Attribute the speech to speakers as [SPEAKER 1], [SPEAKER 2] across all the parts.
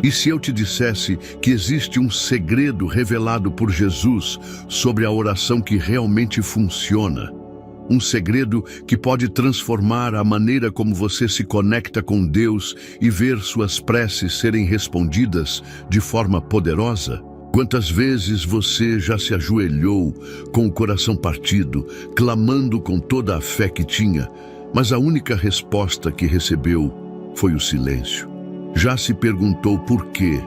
[SPEAKER 1] E se eu te dissesse que existe um segredo revelado por Jesus sobre a oração que realmente funciona? Um segredo que pode transformar a maneira como você se conecta com Deus e ver suas preces serem respondidas de forma poderosa? Quantas vezes você já se ajoelhou com o coração partido, clamando com toda a fé que tinha, mas a única resposta que recebeu foi o silêncio? Já se perguntou por quê,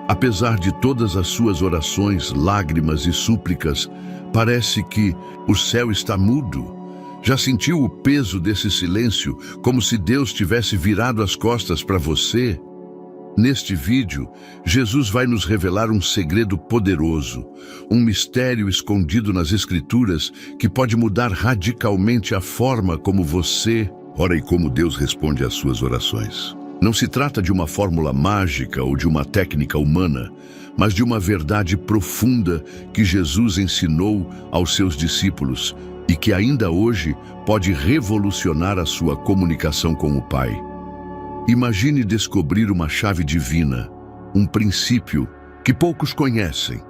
[SPEAKER 1] apesar de todas as suas orações, lágrimas e súplicas, parece que o céu está mudo? Já sentiu o peso desse silêncio, como se Deus tivesse virado as costas para você? Neste vídeo, Jesus vai nos revelar um segredo poderoso, um mistério escondido nas Escrituras que pode mudar radicalmente a forma como você ora e como Deus responde às suas orações. Não se trata de uma fórmula mágica ou de uma técnica humana, mas de uma verdade profunda que Jesus ensinou aos seus discípulos e que ainda hoje pode revolucionar a sua comunicação com o Pai. Imagine descobrir uma chave divina, um princípio que poucos conhecem,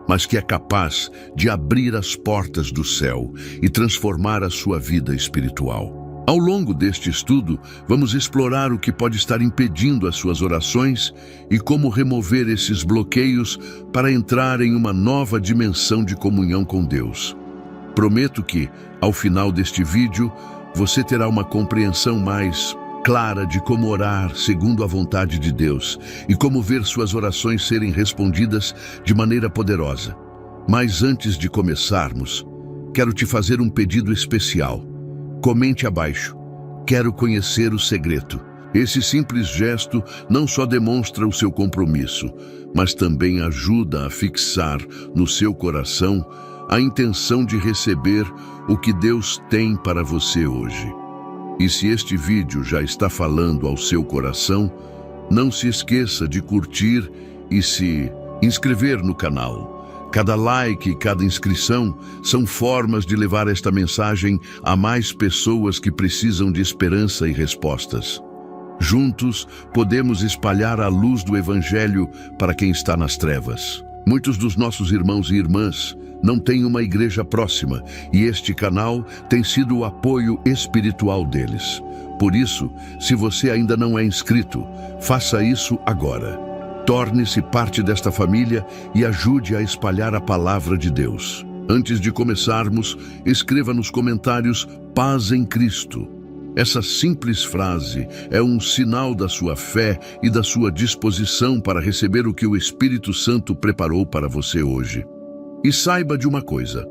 [SPEAKER 1] mas que é capaz de abrir as portas do céu e transformar a sua vida espiritual. Ao longo deste estudo, vamos explorar o que pode estar impedindo as suas orações e como remover esses bloqueios para entrar em uma nova dimensão de comunhão com Deus. Prometo que, ao final deste vídeo, você terá uma compreensão mais clara de como orar segundo a vontade de Deus e como ver suas orações serem respondidas de maneira poderosa. Mas antes de começarmos, quero te fazer um pedido especial. Comente abaixo. Quero conhecer o segredo. Esse simples gesto não só demonstra o seu compromisso, mas também ajuda a fixar no seu coração a intenção de receber o que Deus tem para você hoje. E se este vídeo já está falando ao seu coração, não se esqueça de curtir e se inscrever no canal. Cada like e cada inscrição são formas de levar esta mensagem a mais pessoas que precisam de esperança e respostas. Juntos, podemos espalhar a luz do Evangelho para quem está nas trevas. Muitos dos nossos irmãos e irmãs não têm uma igreja próxima e este canal tem sido o apoio espiritual deles. Por isso, se você ainda não é inscrito, faça isso agora. Torne-se parte desta família e ajude a espalhar a palavra de Deus. Antes de começarmos, escreva nos comentários "Paz em Cristo". Essa simples frase é um sinal da sua fé e da sua disposição para receber o que o Espírito Santo preparou para você hoje. E saiba de uma coisa,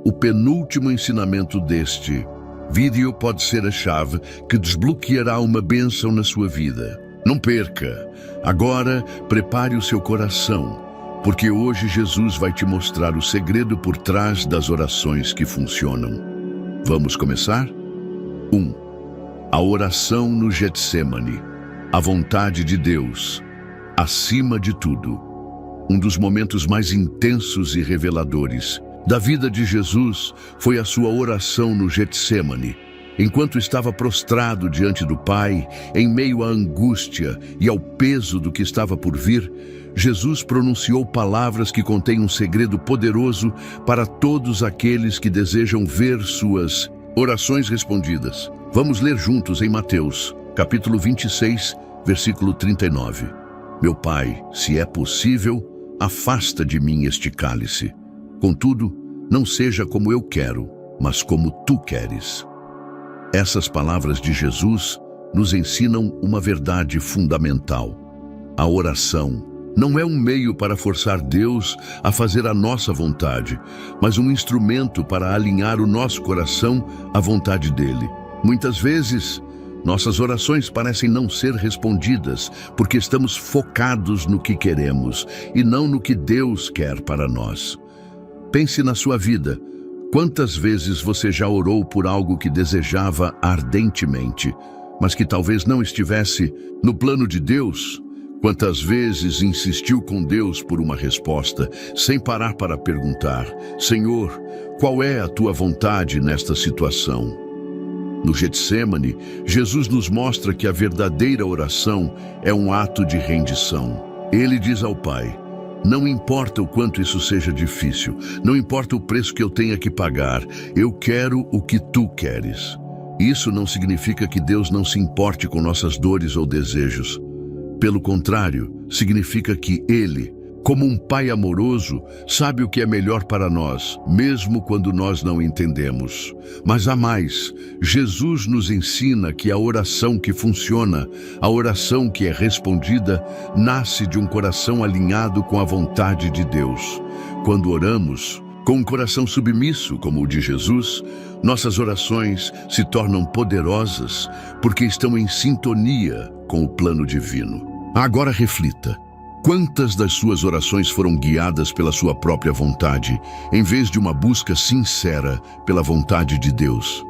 [SPEAKER 1] o penúltimo ensinamento deste vídeo pode ser a chave que desbloqueará uma bênção na sua vida. Não perca! Agora, prepare o seu coração, porque hoje Jesus vai te mostrar o segredo por trás das orações que funcionam. Vamos começar? 1. A oração no Getsêmani. A vontade de Deus, acima de tudo. Um dos momentos mais intensos e reveladores da vida de Jesus foi a sua oração no Getsêmani. Enquanto estava prostrado diante do Pai, em meio à angústia e ao peso do que estava por vir, Jesus pronunciou palavras que contêm um segredo poderoso para todos aqueles que desejam ver suas orações respondidas. Vamos ler juntos em Mateus, capítulo 26, versículo 39. Meu Pai, se é possível, afasta de mim este cálice. Contudo, não seja como eu quero, mas como tu queres. Essas palavras de Jesus nos ensinam uma verdade fundamental. A oração não é um meio para forçar Deus a fazer a nossa vontade, mas um instrumento para alinhar o nosso coração à vontade dele. Muitas vezes, nossas orações parecem não ser respondidas porque estamos focados no que queremos e não no que Deus quer para nós. Pense na sua vida. Quantas vezes você já orou por algo que desejava ardentemente, mas que talvez não estivesse no plano de Deus? Quantas vezes insistiu com Deus por uma resposta, sem parar para perguntar: Senhor, qual é a tua vontade nesta situação? No Getsêmani, Jesus nos mostra que a verdadeira oração é um ato de rendição. Ele diz ao Pai: não importa o quanto isso seja difícil, não importa o preço que eu tenha que pagar, eu quero o que tu queres. Isso não significa que Deus não se importe com nossas dores ou desejos. Pelo contrário, significa que Ele, como um Pai amoroso, sabe o que é melhor para nós, mesmo quando nós não entendemos. Mas há mais. Jesus nos ensina que a oração que funciona, a oração que é respondida, nasce de um coração alinhado com a vontade de Deus. Quando oramos com um coração submisso, como o de Jesus, nossas orações se tornam poderosas porque estão em sintonia com o plano divino. Agora reflita. Quantas das suas orações foram guiadas pela sua própria vontade, em vez de uma busca sincera pela vontade de Deus?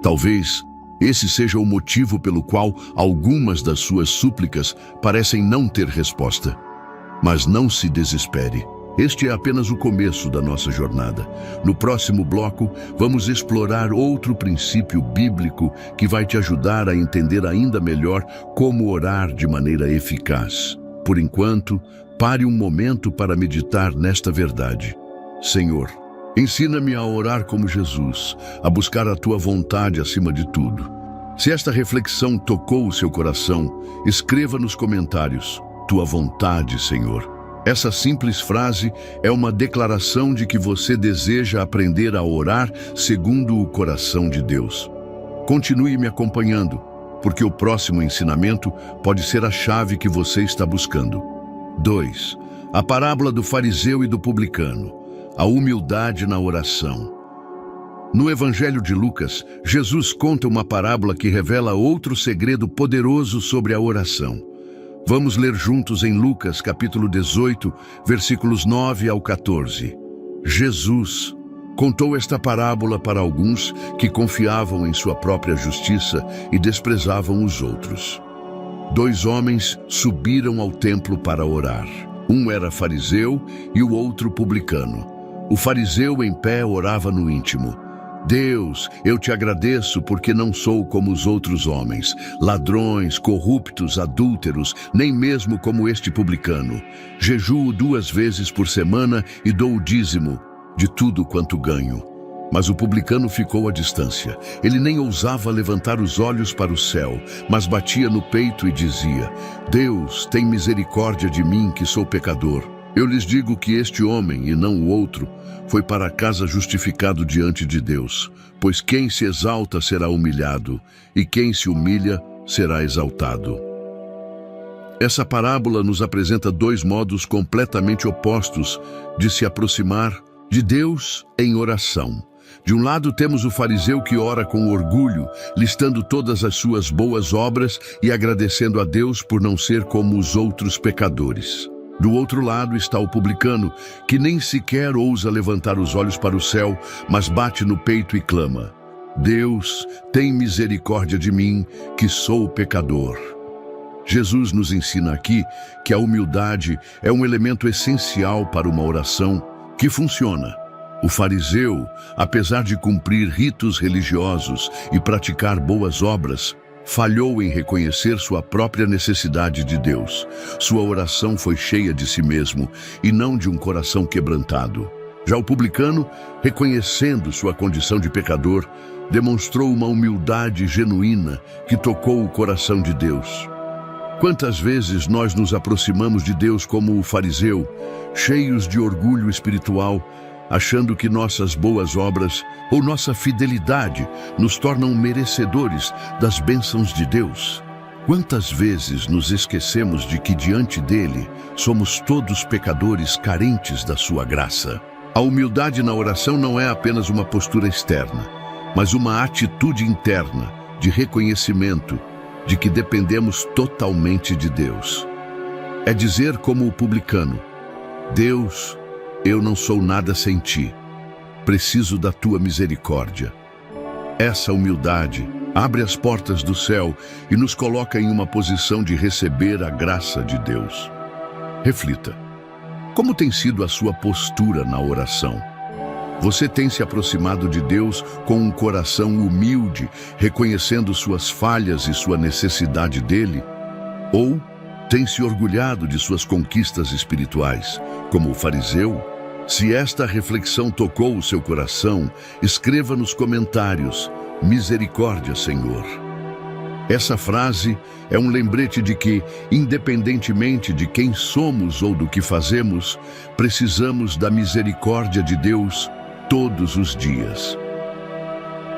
[SPEAKER 1] Talvez esse seja o motivo pelo qual algumas das suas súplicas parecem não ter resposta. Mas não se desespere. Este é apenas o começo da nossa jornada. No próximo bloco, vamos explorar outro princípio bíblico que vai te ajudar a entender ainda melhor como orar de maneira eficaz. Por enquanto, pare um momento para meditar nesta verdade. Senhor, ensina-me a orar como Jesus, a buscar a Tua vontade acima de tudo. Se esta reflexão tocou o seu coração, escreva nos comentários: Tua vontade, Senhor. Essa simples frase é uma declaração de que você deseja aprender a orar segundo o coração de Deus. Continue me acompanhando, porque o próximo ensinamento pode ser a chave que você está buscando. 2. A parábola do fariseu e do publicano. A humildade na oração. No Evangelho de Lucas, Jesus conta uma parábola que revela outro segredo poderoso sobre a oração. Vamos ler juntos em Lucas, capítulo 18, versículos 9 ao 14. Jesus contou esta parábola para alguns que confiavam em sua própria justiça e desprezavam os outros. 2 homens subiram ao templo para orar. Um era fariseu e o outro publicano. O fariseu em pé orava no íntimo: Deus, eu te agradeço porque não sou como os outros homens, ladrões, corruptos, adúlteros, nem mesmo como este publicano. Jejuo 2 vezes por semana e dou o dízimo de tudo quanto ganho. Mas o publicano ficou à distância. Ele nem ousava levantar os olhos para o céu, mas batia no peito e dizia: Deus, tem misericórdia de mim, que sou pecador. Eu lhes digo que este homem, e não o outro, foi para casa justificado diante de Deus, pois quem se exalta será humilhado, e quem se humilha será exaltado. Essa parábola nos apresenta 2 modos completamente opostos de se aproximar de Deus em oração. De um lado temos o fariseu que ora com orgulho, listando todas as suas boas obras e agradecendo a Deus por não ser como os outros pecadores. Do outro lado está o publicano, que nem sequer ousa levantar os olhos para o céu, mas bate no peito e clama: Deus, tem misericórdia de mim, que sou pecador. Jesus nos ensina aqui que a humildade é um elemento essencial para uma oração que funciona. O fariseu, apesar de cumprir ritos religiosos e praticar boas obras, falhou em reconhecer sua própria necessidade de Deus. Sua oração foi cheia de si mesmo e não de um coração quebrantado. Já o publicano, reconhecendo sua condição de pecador, demonstrou uma humildade genuína que tocou o coração de Deus. Quantas vezes nós nos aproximamos de Deus como o fariseu, cheios de orgulho espiritual, achando que nossas boas obras ou nossa fidelidade nos tornam merecedores das bênçãos de Deus? Quantas vezes nos esquecemos de que diante dele somos todos pecadores carentes da sua graça? A humildade na oração não é apenas uma postura externa, mas uma atitude interna de reconhecimento de que dependemos totalmente de Deus. É dizer como o publicano: Deus, eu não sou nada sem ti. Preciso da tua misericórdia. Essa humildade abre as portas do céu e nos coloca em uma posição de receber a graça de Deus. Reflita. Como tem sido a sua postura na oração? Você tem se aproximado de Deus com um coração humilde, reconhecendo suas falhas e sua necessidade dele? Ou Tem se orgulhado de suas conquistas espirituais, como o fariseu? Se esta reflexão tocou o seu coração, escreva nos comentários: misericórdia, Senhor. Essa frase é um lembrete de que, independentemente de quem somos ou do que fazemos, precisamos da misericórdia de Deus todos os dias.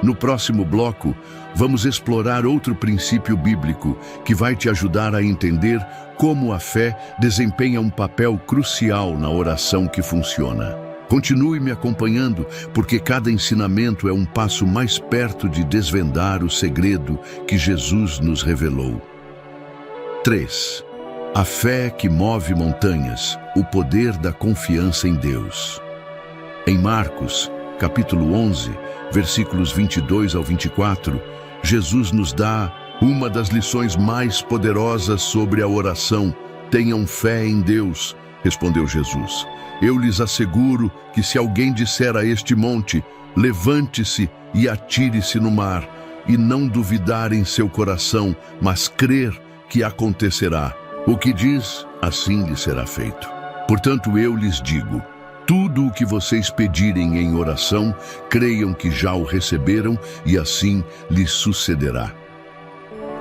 [SPEAKER 1] No próximo bloco, vamos explorar outro princípio bíblico que vai te ajudar a entender como a fé desempenha um papel crucial na oração que funciona. Continue me acompanhando, porque cada ensinamento é um passo mais perto de desvendar o segredo que Jesus nos revelou. 3. A fé que move montanhas, o poder da confiança em Deus. Em Marcos, capítulo 11, versículos 22 ao 24, Jesus nos dá uma das lições mais poderosas sobre a oração. Tenham fé em Deus, respondeu Jesus. Eu lhes asseguro que se alguém disser a este monte, levante-se e atire-se no mar, e não duvidar em seu coração, mas crer que acontecerá, o que diz, assim lhe será feito. Portanto, eu lhes digo, tudo o que vocês pedirem em oração, creiam que já o receberam e assim lhes sucederá.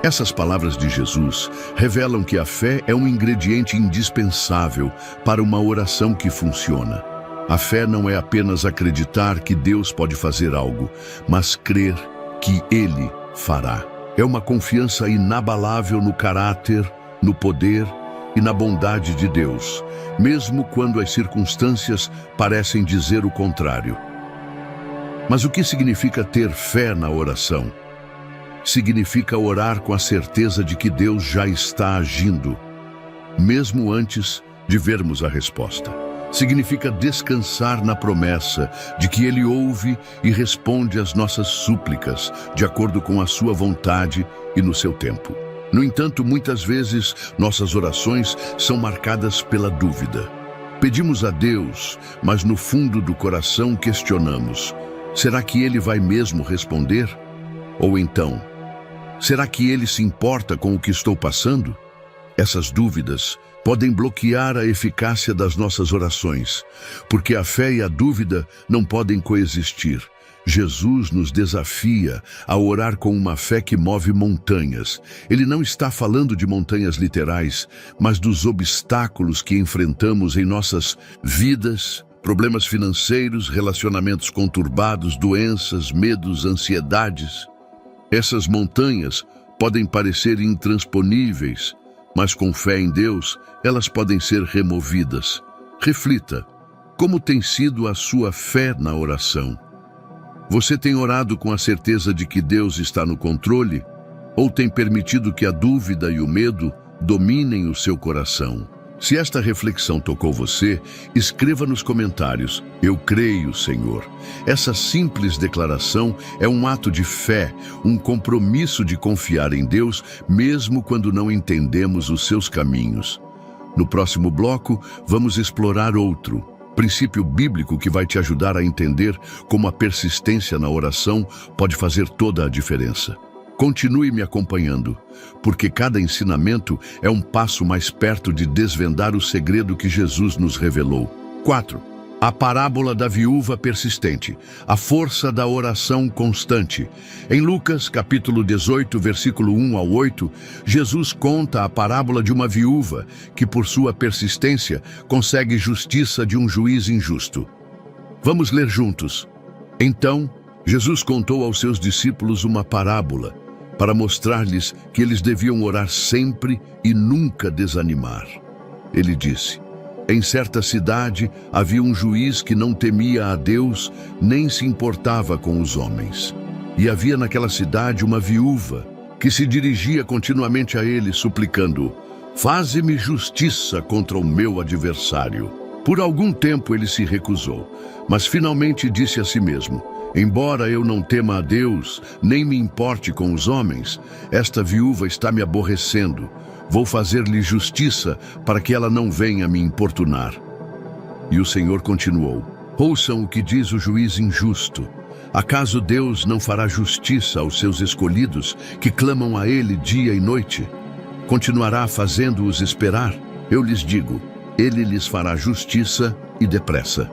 [SPEAKER 1] Essas palavras de Jesus revelam que a fé é um ingrediente indispensável para uma oração que funciona. A fé não é apenas acreditar que Deus pode fazer algo, mas crer que Ele fará. É uma confiança inabalável no caráter, no poder e na bondade de Deus, mesmo quando as circunstâncias parecem dizer o contrário. Mas o que significa ter fé na oração? Significa orar com a certeza de que Deus já está agindo, mesmo antes de vermos a resposta. Significa descansar na promessa de que Ele ouve e responde às nossas súplicas, de acordo com a sua vontade e no seu tempo. No entanto, muitas vezes, nossas orações são marcadas pela dúvida. Pedimos a Deus, mas no fundo do coração questionamos: será que Ele vai mesmo responder? Ou então, será que Ele se importa com o que estou passando? Essas dúvidas podem bloquear a eficácia das nossas orações, porque a fé e a dúvida não podem coexistir. Jesus nos desafia a orar com uma fé que move montanhas. Ele não está falando de montanhas literais, mas dos obstáculos que enfrentamos em nossas vidas, problemas financeiros, relacionamentos conturbados, doenças, medos, ansiedades. Essas montanhas podem parecer intransponíveis, mas com fé em Deus, elas podem ser removidas. Reflita, como tem sido a sua fé na oração? Você tem orado com a certeza de que Deus está no controle? Ou tem permitido que a dúvida e o medo dominem o seu coração? Se esta reflexão tocou você, escreva nos comentários: eu creio, Senhor. Essa simples declaração é um ato de fé, um compromisso de confiar em Deus, mesmo quando não entendemos os seus caminhos. No próximo bloco, vamos explorar outro princípio bíblico que vai te ajudar a entender como a persistência na oração pode fazer toda a diferença. Continue me acompanhando, porque cada ensinamento é um passo mais perto de desvendar o segredo que Jesus nos revelou. 4. A parábola da viúva persistente, a força da oração constante. Em Lucas, capítulo 18, versículo 1 ao 8, Jesus conta a parábola de uma viúva que, por sua persistência, consegue justiça de um juiz injusto. Vamos ler juntos. Então, Jesus contou aos seus discípulos uma parábola para mostrar-lhes que eles deviam orar sempre e nunca desanimar. Ele disse: em certa cidade havia um juiz que não temia a Deus nem se importava com os homens. E havia naquela cidade uma viúva que se dirigia continuamente a ele, suplicando: faze-me justiça contra o meu adversário. Por algum tempo ele se recusou, mas finalmente disse a si mesmo: embora eu não tema a Deus, nem me importe com os homens, esta viúva está me aborrecendo. Vou fazer-lhe justiça para que ela não venha me importunar. E o Senhor continuou: ouçam o que diz o juiz injusto. Acaso Deus não fará justiça aos seus escolhidos, que clamam a Ele dia e noite? Continuará fazendo-os esperar? Eu lhes digo, ele lhes fará justiça e depressa.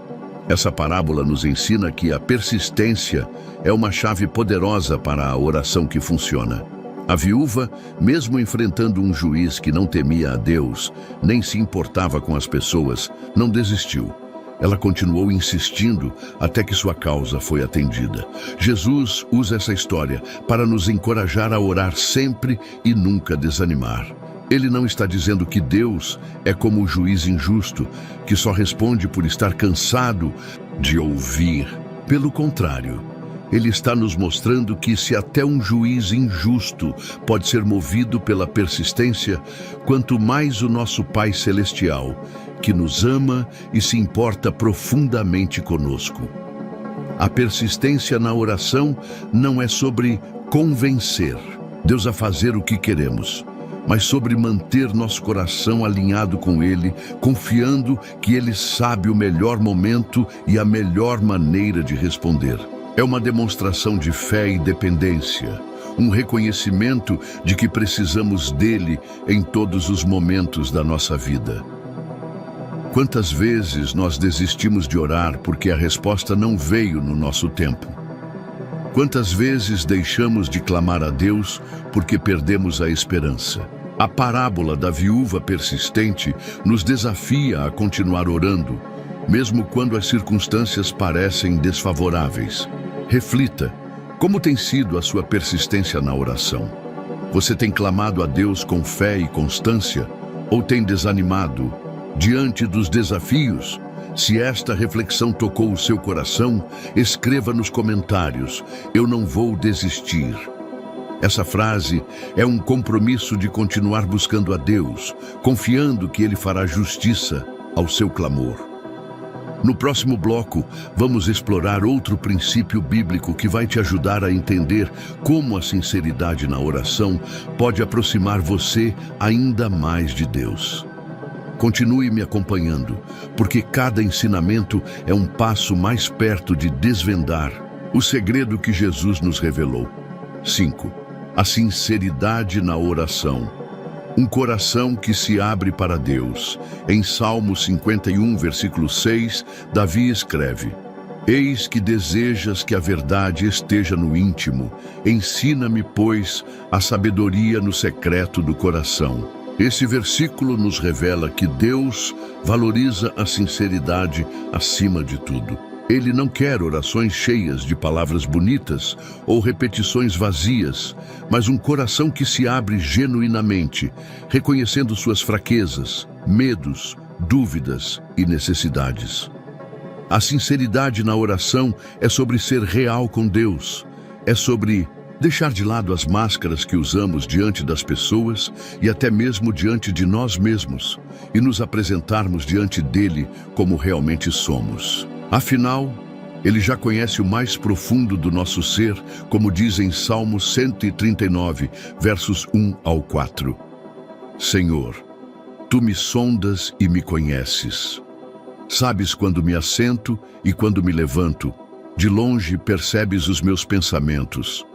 [SPEAKER 1] Essa parábola nos ensina que a persistência é uma chave poderosa para a oração que funciona. A viúva, mesmo enfrentando um juiz que não temia a Deus, nem se importava com as pessoas, não desistiu. Ela continuou insistindo até que sua causa foi atendida. Jesus usa essa história para nos encorajar a orar sempre e nunca desanimar. Ele não está dizendo que Deus é como o juiz injusto, que só responde por estar cansado de ouvir. Pelo contrário, ele está nos mostrando que se até um juiz injusto pode ser movido pela persistência, quanto mais o nosso Pai Celestial, que nos ama e se importa profundamente conosco. A persistência na oração não é sobre convencer Deus a fazer o que queremos, mas sobre manter nosso coração alinhado com Ele, confiando que Ele sabe o melhor momento e a melhor maneira de responder. É uma demonstração de fé e dependência, um reconhecimento de que precisamos dele em todos os momentos da nossa vida. Quantas vezes nós desistimos de orar porque a resposta não veio no nosso tempo? Quantas vezes deixamos de clamar a Deus porque perdemos a esperança? A parábola da viúva persistente nos desafia a continuar orando, mesmo quando as circunstâncias parecem desfavoráveis. Reflita, como tem sido a sua persistência na oração? Você tem clamado a Deus com fé e constância ou tem desanimado diante dos desafios? Se esta reflexão tocou o seu coração, escreva nos comentários: eu não vou desistir. Essa frase é um compromisso de continuar buscando a Deus, confiando que Ele fará justiça ao seu clamor. No próximo bloco, vamos explorar outro princípio bíblico que vai te ajudar a entender como a sinceridade na oração pode aproximar você ainda mais de Deus. Continue me acompanhando, porque cada ensinamento é um passo mais perto de desvendar o segredo que Jesus nos revelou. 5. A sinceridade na oração. Um coração que se abre para Deus. Em Salmo 51, versículo 6, Davi escreve: Eis que desejas que a verdade esteja no íntimo. Ensina-me, pois, a sabedoria no secreto do coração. Esse versículo nos revela que Deus valoriza a sinceridade acima de tudo. Ele não quer orações cheias de palavras bonitas ou repetições vazias, mas um coração que se abre genuinamente, reconhecendo suas fraquezas, medos, dúvidas e necessidades. A sinceridade na oração é sobre ser real com Deus, é sobre deixar de lado as máscaras que usamos diante das pessoas e até mesmo diante de nós mesmos, e nos apresentarmos diante dele como realmente somos. Afinal, ele já conhece o mais profundo do nosso ser, como diz em Salmo 139, versos 1 ao 4. Senhor, tu me sondas e me conheces. Sabes quando me assento e quando me levanto. De longe percebes os meus pensamentos.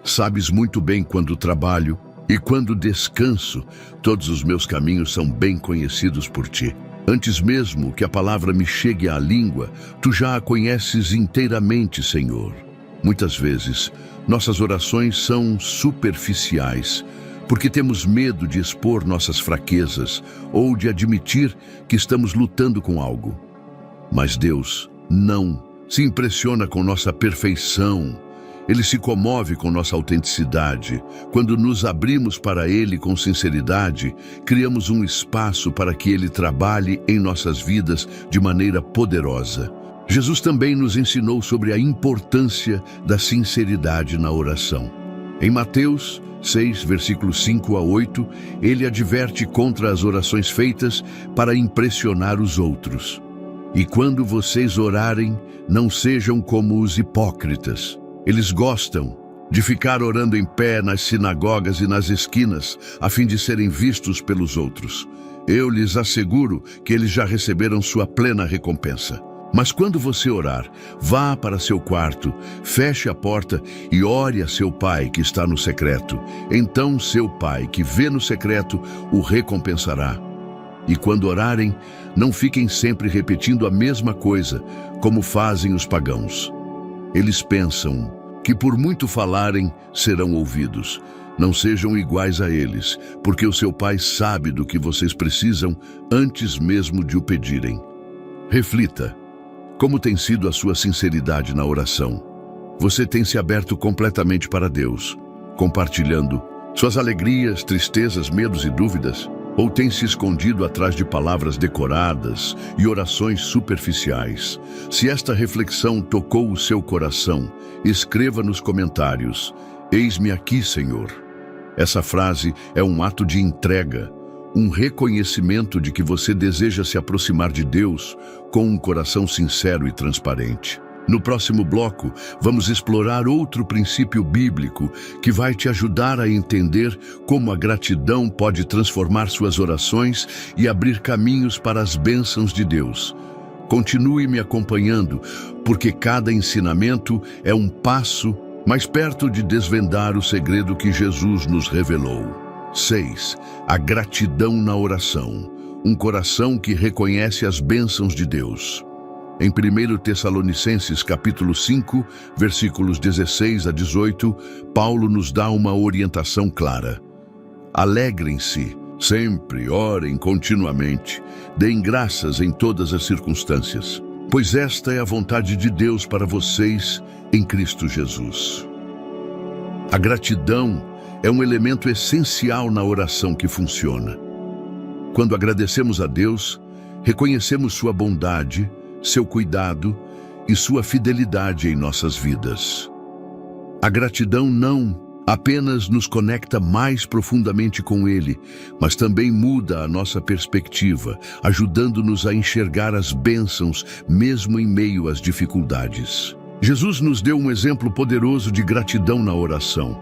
[SPEAKER 1] Sabes muito bem quando trabalho e quando descanso. Todos os meus caminhos são bem conhecidos por ti. Antes mesmo que a palavra me chegue à língua, tu já a conheces inteiramente, Senhor. Muitas vezes, nossas orações são superficiais, porque temos medo de expor nossas fraquezas ou de admitir que estamos lutando com algo. Mas Deus não se impressiona com nossa perfeição. Ele se comove com nossa autenticidade. Quando nos abrimos para Ele com sinceridade, criamos um espaço para que Ele trabalhe em nossas vidas de maneira poderosa. Jesus também nos ensinou sobre a importância da sinceridade na oração. Em Mateus 6, versículos 5 a 8, Ele adverte contra as orações feitas para impressionar os outros. E quando vocês orarem, não sejam como os hipócritas. Eles gostam de ficar orando em pé nas sinagogas e nas esquinas, a fim de serem vistos pelos outros. Eu lhes asseguro que eles já receberam sua plena recompensa. Mas quando você orar, vá para seu quarto, feche a porta e ore a seu pai que está no secreto. Então seu pai que vê no secreto o recompensará. E quando orarem, não fiquem sempre repetindo a mesma coisa, como fazem os pagãos. Eles pensam que por muito falarem serão ouvidos. Não sejam iguais a eles, porque o seu pai sabe do que vocês precisam antes mesmo de o pedirem. Reflita. Como tem sido a sua sinceridade na oração? Você tem se aberto completamente para Deus, compartilhando suas alegrias, tristezas, medos e dúvidas? Ou tem se escondido atrás de palavras decoradas e orações superficiais? Se esta reflexão tocou o seu coração, escreva nos comentários: "Eis-me aqui, Senhor." Essa frase é um ato de entrega, um reconhecimento de que você deseja se aproximar de Deus com um coração sincero e transparente. No próximo bloco, vamos explorar outro princípio bíblico que vai te ajudar a entender como a gratidão pode transformar suas orações e abrir caminhos para as bênçãos de Deus. Continue me acompanhando, porque cada ensinamento é um passo mais perto de desvendar o segredo que Jesus nos revelou. 6. A gratidão na oração. Um coração que reconhece as bênçãos de Deus. Em 1 Tessalonicenses capítulo 5, versículos 16 a 18, Paulo nos dá uma orientação clara. Alegrem-se, sempre, orem continuamente, deem graças em todas as circunstâncias, pois esta é a vontade de Deus para vocês em Cristo Jesus. A gratidão é um elemento essencial na oração que funciona. Quando agradecemos a Deus, reconhecemos sua bondade, seu cuidado e sua fidelidade em nossas vidas. A gratidão não apenas nos conecta mais profundamente com Ele, mas também muda a nossa perspectiva, ajudando-nos a enxergar as bênçãos mesmo em meio às dificuldades. Jesus nos deu um exemplo poderoso de gratidão na oração.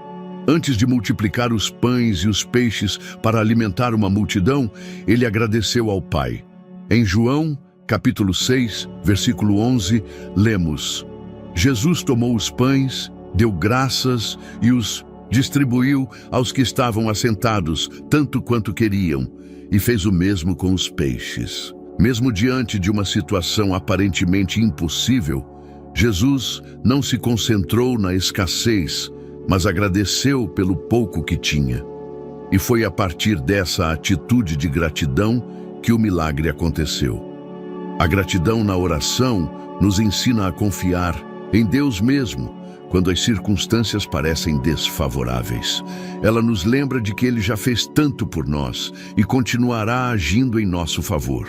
[SPEAKER 1] Antes de multiplicar os pães e os peixes para alimentar uma multidão, ele agradeceu ao Pai. Em João, capítulo 6, versículo 11, lemos: Jesus tomou os pães, deu graças e os distribuiu aos que estavam assentados, tanto quanto queriam, e fez o mesmo com os peixes. Mesmo diante de uma situação aparentemente impossível, Jesus não se concentrou na escassez, mas agradeceu pelo pouco que tinha. E foi a partir dessa atitude de gratidão que o milagre aconteceu. A gratidão na oração nos ensina a confiar em Deus mesmo, quando as circunstâncias parecem desfavoráveis. Ela nos lembra de que Ele já fez tanto por nós e continuará agindo em nosso favor.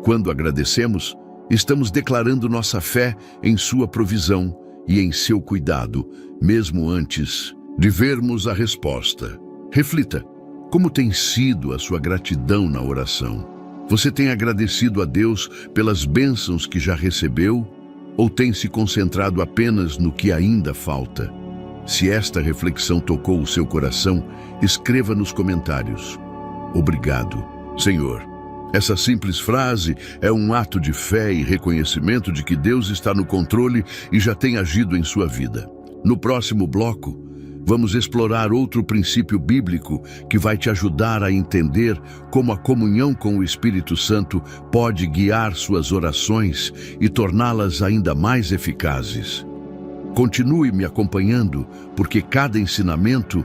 [SPEAKER 1] Quando agradecemos, estamos declarando nossa fé em sua provisão e em seu cuidado, mesmo antes de vermos a resposta. Reflita, como tem sido a sua gratidão na oração? Você tem agradecido a Deus pelas bênçãos que já recebeu, ou tem se concentrado apenas no que ainda falta? Se esta reflexão tocou o seu coração, escreva nos comentários: "Obrigado, Senhor." Essa simples frase é um ato de fé e reconhecimento de que Deus está no controle e já tem agido em sua vida. No próximo bloco, vamos explorar outro princípio bíblico que vai te ajudar a entender como a comunhão com o Espírito Santo pode guiar suas orações e torná-las ainda mais eficazes. Continue me acompanhando, porque cada ensinamento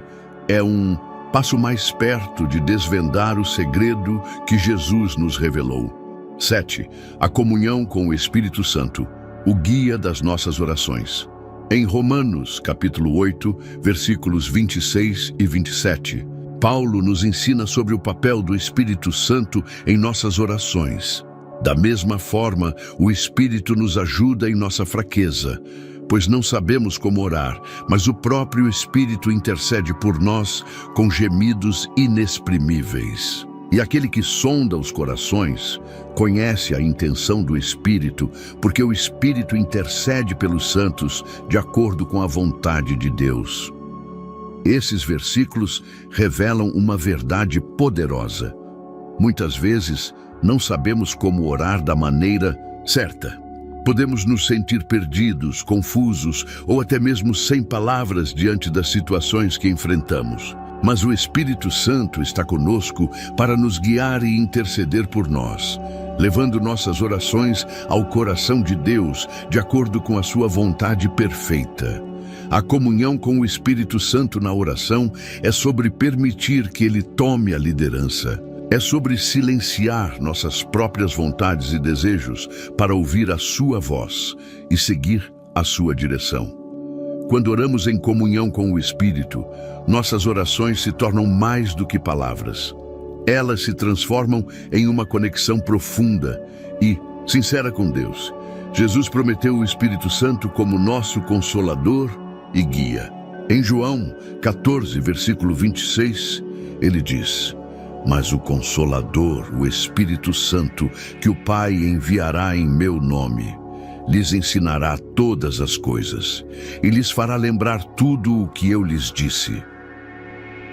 [SPEAKER 1] é um passo mais perto de desvendar o segredo que Jesus nos revelou. 7. A comunhão com o Espírito Santo, o guia das nossas orações. Em Romanos, capítulo 8, versículos 26 e 27, Paulo nos ensina sobre o papel do Espírito Santo em nossas orações. Da mesma forma, o Espírito nos ajuda em nossa fraqueza, pois não sabemos como orar, mas o próprio Espírito intercede por nós com gemidos inexprimíveis. E aquele que sonda os corações conhece a intenção do Espírito, porque o Espírito intercede pelos santos de acordo com a vontade de Deus. Esses versículos revelam uma verdade poderosa. Muitas vezes não sabemos como orar da maneira certa, Podemos nos sentir perdidos, confusos ou até mesmo sem palavras diante das situações que enfrentamos. Mas o Espírito Santo está conosco para nos guiar e interceder por nós, levando nossas orações ao coração de Deus, de acordo com a sua vontade perfeita. A comunhão com o Espírito Santo na oração é sobre permitir que Ele tome a liderança. É sobre silenciar nossas próprias vontades e desejos para ouvir a sua voz e seguir a sua direção. Quando oramos em comunhão com o Espírito, nossas orações se tornam mais do que palavras. Elas se transformam em uma conexão profunda e sincera com Deus. Jesus prometeu o Espírito Santo como nosso consolador e guia. Em João 14, versículo 26, ele diz: "Mas o Consolador, o Espírito Santo, que o Pai enviará em meu nome, lhes ensinará todas as coisas e lhes fará lembrar tudo o que eu lhes disse."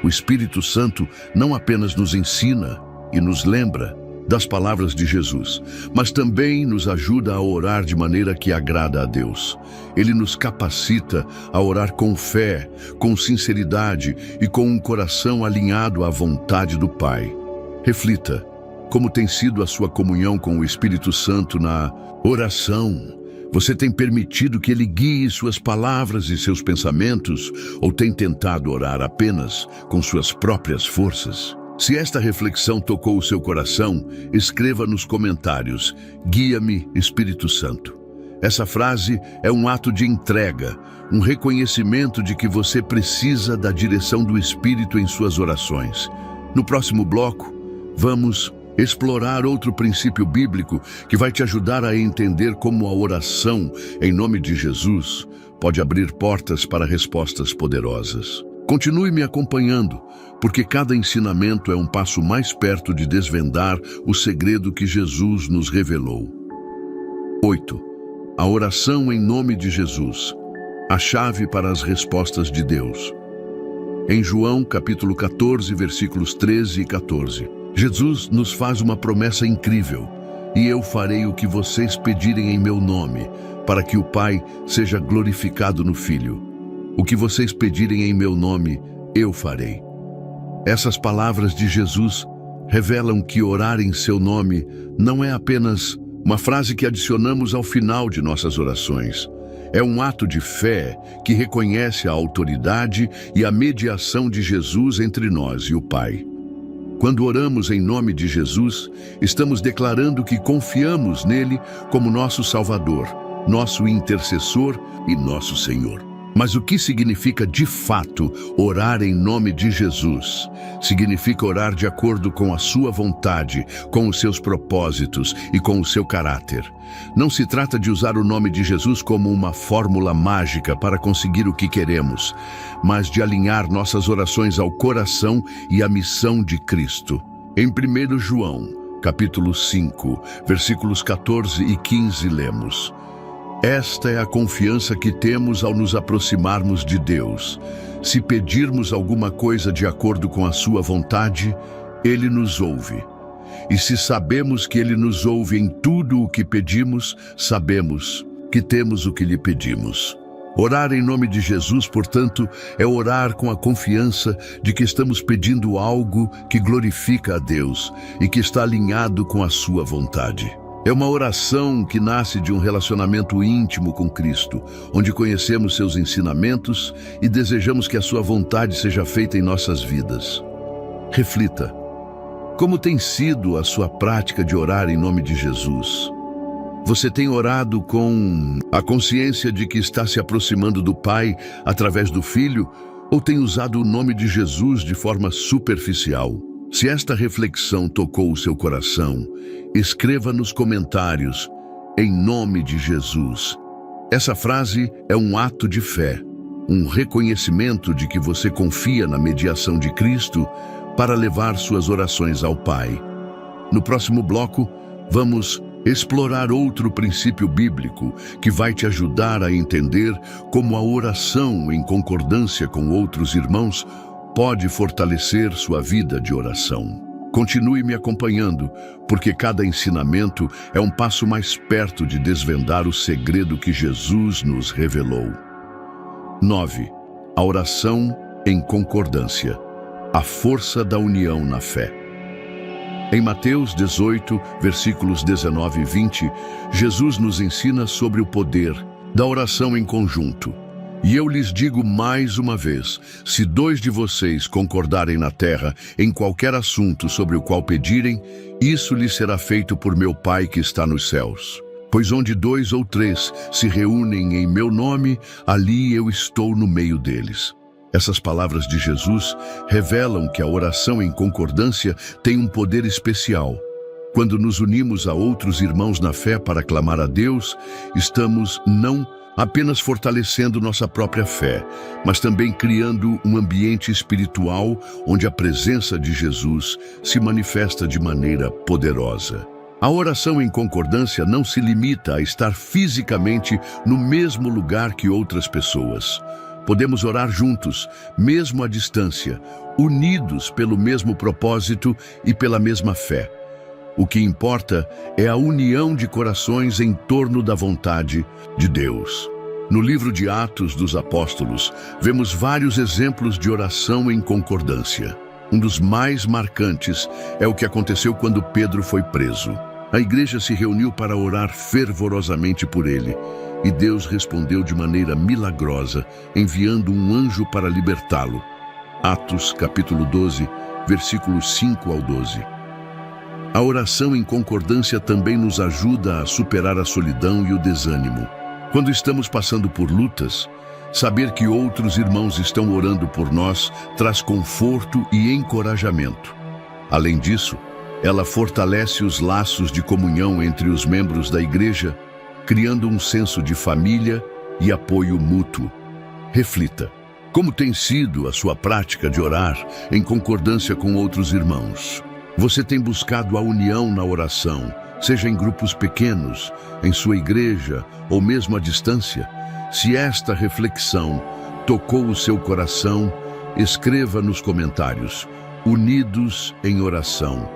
[SPEAKER 1] O Espírito Santo não apenas nos ensina e nos lembra das palavras de Jesus, mas também nos ajuda a orar de maneira que agrada a Deus. Ele nos capacita a orar com fé, com sinceridade e com um coração alinhado à vontade do Pai. Reflita como tem sido a sua comunhão com o Espírito Santo na oração. Você tem permitido que Ele guie suas palavras e seus pensamentos, ou tem tentado orar apenas com suas próprias forças? Se esta reflexão tocou o seu coração, escreva nos comentários: "Guia-me, Espírito Santo." Essa frase é um ato de entrega, um reconhecimento de que você precisa da direção do Espírito em suas orações. No próximo bloco, vamos explorar outro princípio bíblico que vai te ajudar a entender como a oração em nome de Jesus pode abrir portas para respostas poderosas. Continue me acompanhando, porque cada ensinamento é um passo mais perto de desvendar o segredo que Jesus nos revelou. 8. A oração em nome de Jesus, a chave para as respostas de Deus. Em João capítulo 14, versículos 13 e 14, Jesus nos faz uma promessa incrível: "E eu farei o que vocês pedirem em meu nome, para que o Pai seja glorificado no Filho. O que vocês pedirem em meu nome, eu farei." Essas palavras de Jesus revelam que orar em seu nome não é apenas uma frase que adicionamos ao final de nossas orações. É um ato de fé que reconhece a autoridade e a mediação de Jesus entre nós e o Pai. Quando oramos em nome de Jesus, estamos declarando que confiamos nele como nosso Salvador, nosso intercessor e nosso Senhor. Mas o que significa de fato orar em nome de Jesus? Significa orar de acordo com a sua vontade, com os seus propósitos e com o seu caráter. Não se trata de usar o nome de Jesus como uma fórmula mágica para conseguir o que queremos, mas de alinhar nossas orações ao coração e à missão de Cristo. Em 1 João, capítulo 5, versículos 14 e 15, lemos: "Esta é a confiança que temos ao nos aproximarmos de Deus. Se pedirmos alguma coisa de acordo com a sua vontade, Ele nos ouve. E se sabemos que Ele nos ouve em tudo o que pedimos, sabemos que temos o que lhe pedimos." Orar em nome de Jesus, portanto, é orar com a confiança de que estamos pedindo algo que glorifica a Deus e que está alinhado com a sua vontade. É uma oração que nasce de um relacionamento íntimo com Cristo, onde conhecemos seus ensinamentos e desejamos que a sua vontade seja feita em nossas vidas. Reflita: como tem sido a sua prática de orar em nome de Jesus? Você tem orado com a consciência de que está se aproximando do Pai através do Filho, ou tem usado o nome de Jesus de forma superficial? Se esta reflexão tocou o seu coração, escreva nos comentários: "Em nome de Jesus." Essa frase é um ato de fé, um reconhecimento de que você confia na mediação de Cristo para levar suas orações ao Pai. No próximo bloco, vamos explorar outro princípio bíblico que vai te ajudar a entender como a oração em concordância com outros irmãos pode fortalecer sua vida de oração. Continue me acompanhando, porque cada ensinamento é um passo mais perto de desvendar o segredo que Jesus nos revelou. 9. A oração em concordância. A força da união na fé. Em Mateus 18, versículos 19 e 20, Jesus nos ensina sobre o poder da oração em conjunto. E eu lhes digo mais uma vez, se 2 de vocês concordarem na terra em qualquer assunto sobre o qual pedirem, isso lhes será feito por meu Pai que está nos céus. Pois onde 2 ou 3 se reúnem em meu nome, ali eu estou no meio deles. Essas palavras de Jesus revelam que a oração em concordância tem um poder especial. Quando nos unimos a outros irmãos na fé para clamar a Deus, estamos não apenas fortalecendo nossa própria fé, mas também criando um ambiente espiritual onde a presença de Jesus se manifesta de maneira poderosa. A oração em concordância não se limita a estar fisicamente no mesmo lugar que outras pessoas. Podemos orar juntos, mesmo à distância, unidos pelo mesmo propósito e pela mesma fé. O que importa é a união de corações em torno da vontade de Deus. No livro de Atos dos Apóstolos, vemos vários exemplos de oração em concordância. Um dos mais marcantes é o que aconteceu quando Pedro foi preso. A igreja se reuniu para orar fervorosamente por ele, e Deus respondeu de maneira milagrosa, enviando um anjo para libertá-lo. Atos capítulo 12, versículos 5 ao 12. A oração em concordância também nos ajuda a superar a solidão e o desânimo. Quando estamos passando por lutas, saber que outros irmãos estão orando por nós traz conforto e encorajamento. Além disso, ela fortalece os laços de comunhão entre os membros da igreja, criando um senso de família e apoio mútuo. Reflita, como tem sido a sua prática de orar em concordância com outros irmãos? Você tem buscado a união na oração, seja em grupos pequenos, em sua igreja ou mesmo à distância? Se esta reflexão tocou o seu coração, escreva nos comentários, unidos em oração.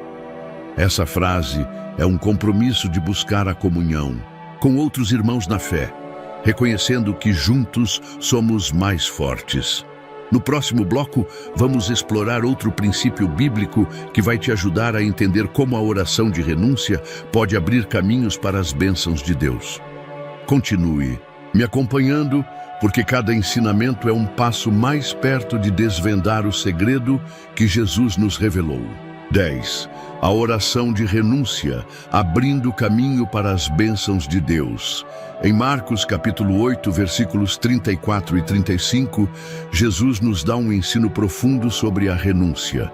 [SPEAKER 1] Essa frase é um compromisso de buscar a comunhão com outros irmãos na fé, reconhecendo que juntos somos mais fortes. No próximo bloco, vamos explorar outro princípio bíblico que vai te ajudar a entender como a oração de renúncia pode abrir caminhos para as bênçãos de Deus. Continue me acompanhando, porque cada ensinamento é um passo mais perto de desvendar o segredo que Jesus nos revelou. 10. A oração de renúncia, abrindo caminho para as bênçãos de Deus. Em Marcos capítulo 8, versículos 34 e 35, Jesus nos dá um ensino profundo sobre a renúncia.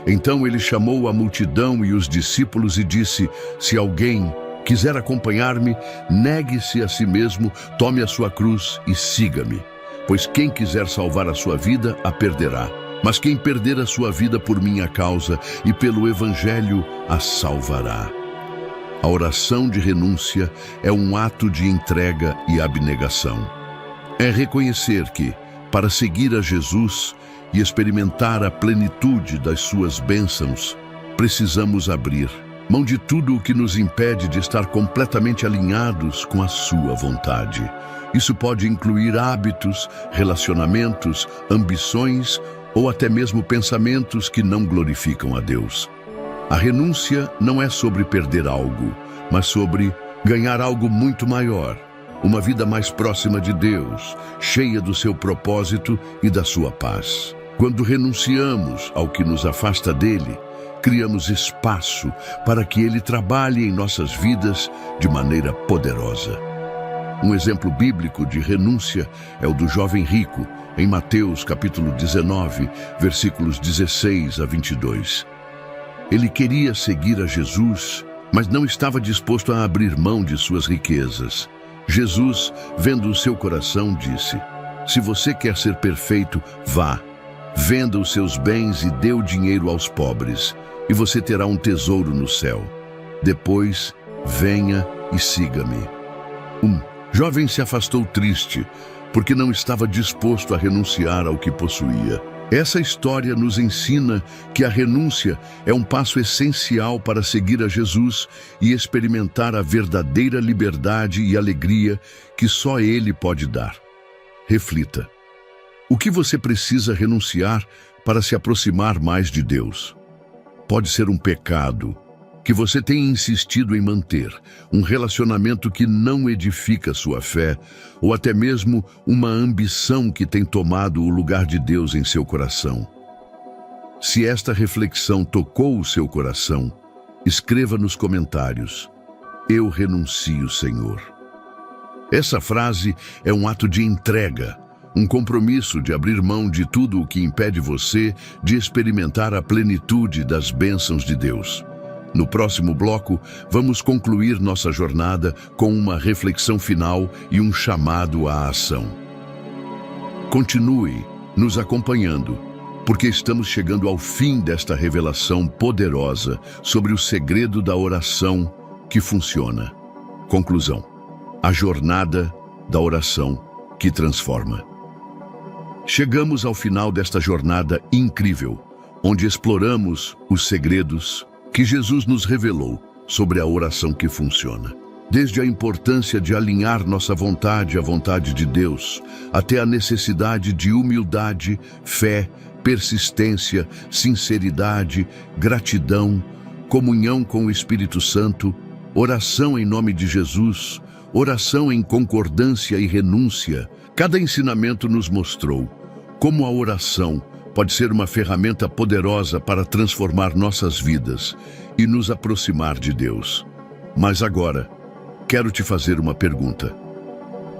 [SPEAKER 1] Então ele chamou a multidão e os discípulos e disse: se alguém quiser acompanhar-me, negue-se a si mesmo, tome a sua cruz e siga-me. Pois quem quiser salvar a sua vida, a perderá. Mas quem perder a sua vida por minha causa e pelo Evangelho, a salvará. A oração de renúncia é um ato de entrega e abnegação. É reconhecer que, para seguir a Jesus e experimentar a plenitude das suas bênçãos, precisamos abrir mão de tudo o que nos impede de estar completamente alinhados com a sua vontade. Isso pode incluir hábitos, relacionamentos, ambições ou até mesmo pensamentos que não glorificam a Deus. A renúncia não é sobre perder algo, mas sobre ganhar algo muito maior, uma vida mais próxima de Deus, cheia do seu propósito e da sua paz. Quando renunciamos ao que nos afasta dele, criamos espaço para que ele trabalhe em nossas vidas de maneira poderosa. Um exemplo bíblico de renúncia é o do jovem rico, em Mateus capítulo 19, versículos 16 a 22. Ele queria seguir a Jesus, mas não estava disposto a abrir mão de suas riquezas. Jesus, vendo o seu coração, disse: se você quer ser perfeito, vá, venda os seus bens e dê o dinheiro aos pobres, e você terá um tesouro no céu. Depois, venha e siga-me. Jovem se afastou triste, porque não estava disposto a renunciar ao que possuía. Essa história nos ensina que a renúncia é um passo essencial para seguir a Jesus e experimentar a verdadeira liberdade e alegria que só Ele pode dar. Reflita. O que você precisa renunciar para se aproximar mais de Deus? Pode ser um pecado que você tem insistido em manter, um relacionamento que não edifica sua fé, ou até mesmo uma ambição que tem tomado o lugar de Deus em seu coração. Se esta reflexão tocou o seu coração, escreva nos comentários: "Eu renuncio, Senhor". Essa frase é um ato de entrega, um compromisso de abrir mão de tudo o que impede você de experimentar a plenitude das bênçãos de Deus. No próximo bloco, vamos concluir nossa jornada com uma reflexão final e um chamado à ação. Continue nos acompanhando, porque estamos chegando ao fim desta revelação poderosa sobre o segredo da oração que funciona. Conclusão: a jornada da oração que transforma. Chegamos ao final desta jornada incrível, onde exploramos os segredos que Jesus nos revelou sobre a oração que funciona. Desde a importância de alinhar nossa vontade à vontade de Deus, até a necessidade de humildade, fé, persistência, sinceridade, gratidão, comunhão com o Espírito Santo, oração em nome de Jesus, oração em concordância e renúncia. Cada ensinamento nos mostrou como a oração pode ser uma ferramenta poderosa para transformar nossas vidas e nos aproximar de Deus. Mas agora, quero te fazer uma pergunta.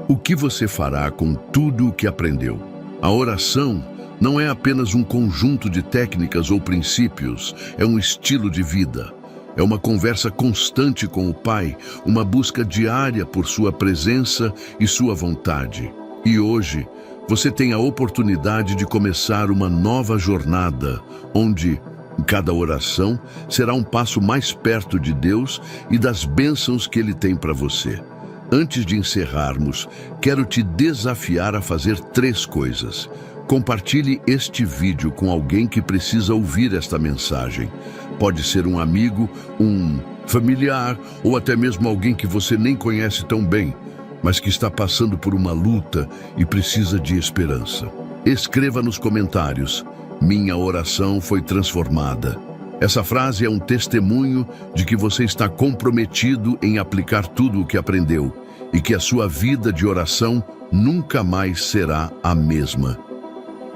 [SPEAKER 1] O que você fará com tudo o que aprendeu? A oração não é apenas um conjunto de técnicas ou princípios, é um estilo de vida. É uma conversa constante com o Pai, uma busca diária por sua presença e sua vontade. E hoje, você tem a oportunidade de começar uma nova jornada, onde cada oração será um passo mais perto de Deus e das bênçãos que Ele tem para você. Antes de encerrarmos, quero te desafiar a fazer 3 coisas. Compartilhe este vídeo com alguém que precisa ouvir esta mensagem. Pode ser um amigo, um familiar ou até mesmo alguém que você nem conhece tão bem, mas que está passando por uma luta e precisa de esperança. Escreva nos comentários: "Minha oração foi transformada". Essa frase é um testemunho de que você está comprometido em aplicar tudo o que aprendeu e que a sua vida de oração nunca mais será a mesma.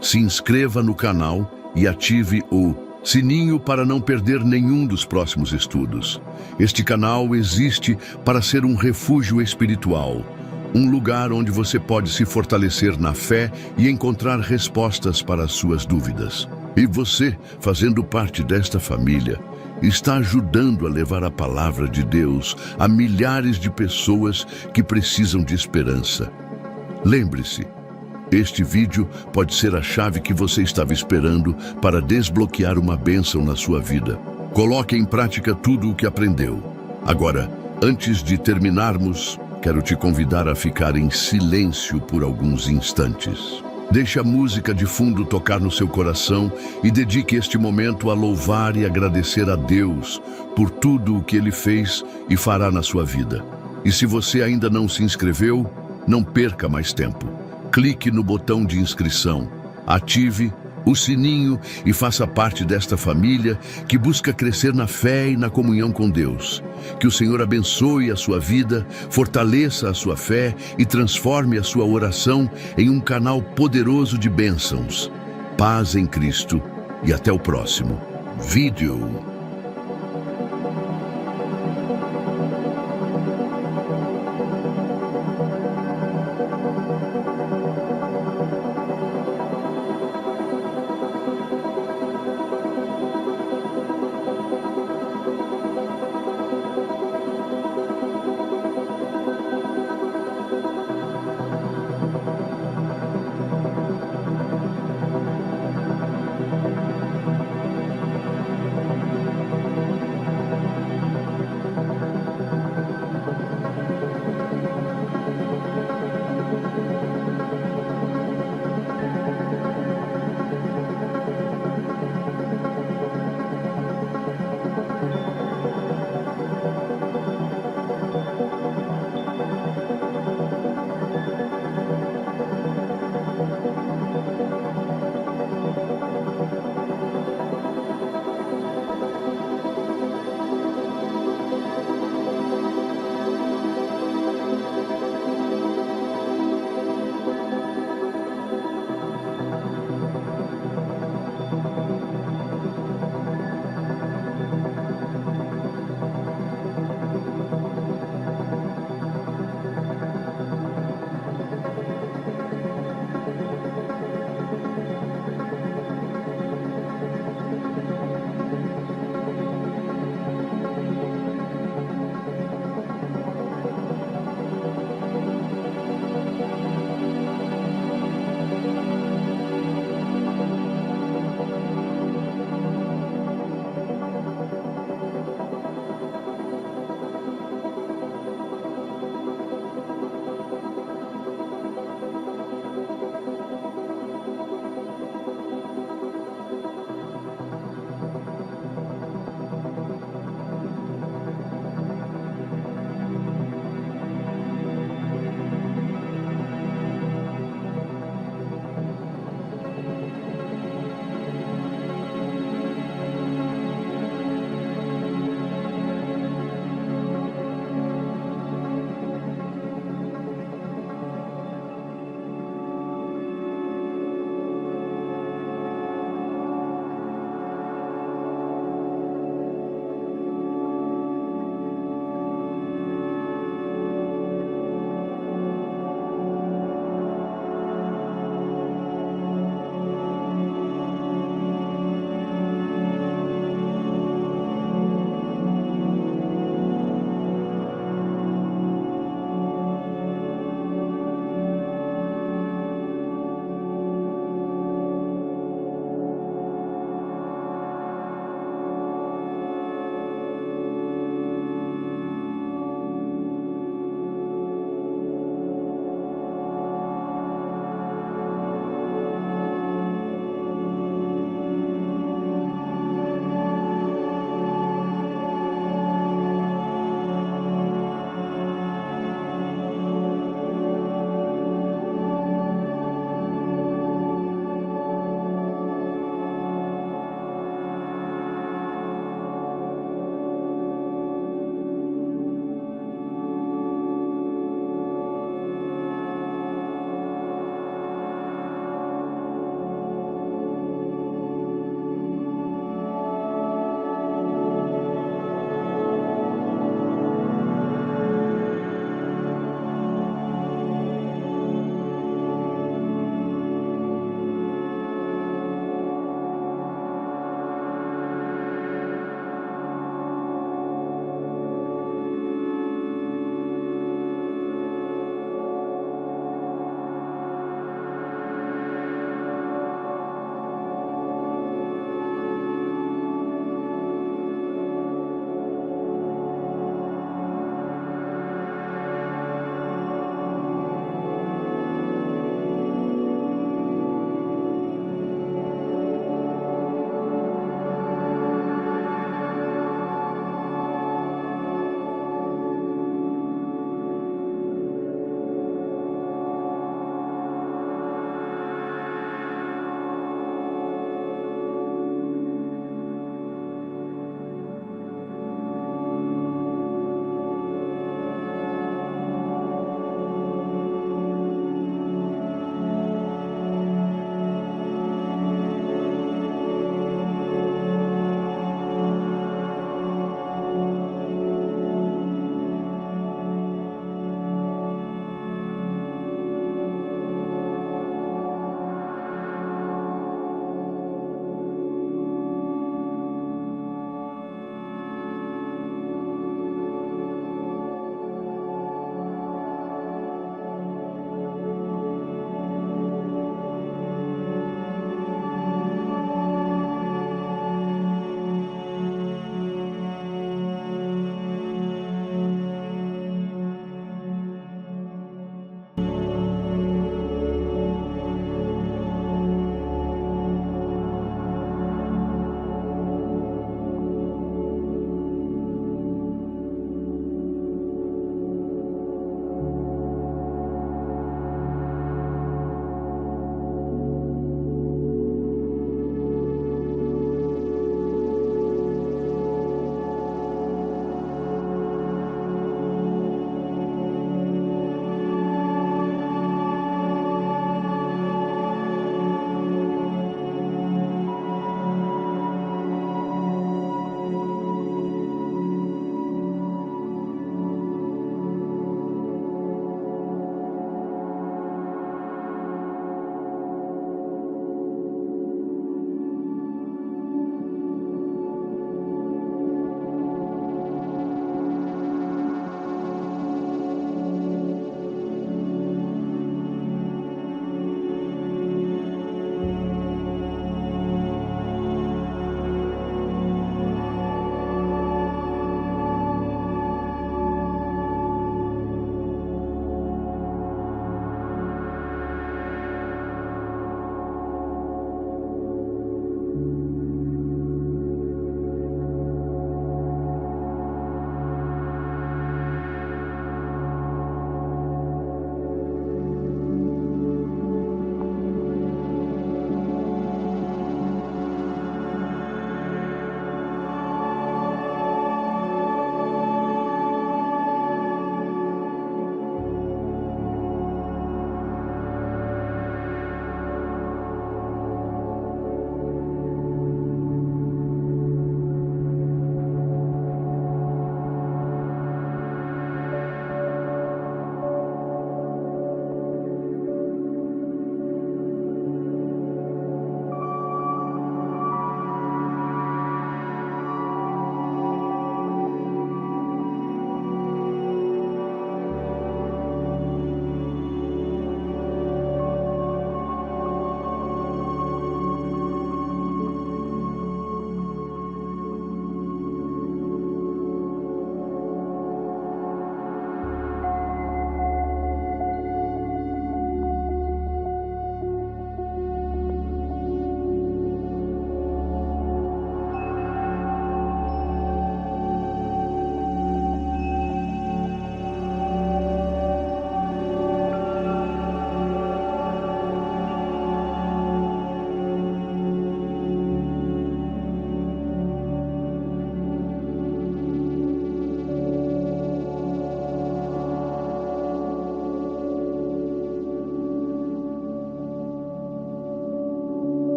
[SPEAKER 1] Se inscreva no canal e ative o sininho para não perder nenhum dos próximos estudos. Este canal existe para ser um refúgio espiritual, um lugar onde você pode se fortalecer na fé e encontrar respostas para as suas dúvidas. E você, fazendo parte desta família, está ajudando a levar a palavra de Deus a milhares de pessoas que precisam de esperança. Lembre-se, este vídeo pode ser a chave que você estava esperando para desbloquear uma bênção na sua vida. Coloque em prática tudo o que aprendeu. Agora, antes de terminarmos, quero te convidar a ficar em silêncio por alguns instantes. Deixe a música de fundo tocar no seu coração e dedique este momento a louvar e agradecer a Deus por tudo o que Ele fez e fará na sua vida. E se você ainda não se inscreveu, não perca mais tempo. Clique no botão de inscrição, ative o sininho e faça parte desta família que busca crescer na fé e na comunhão com Deus. Que o Senhor abençoe a sua vida, fortaleça a sua fé e transforme a sua oração em um canal poderoso de bênçãos. Paz em Cristo e até o próximo vídeo.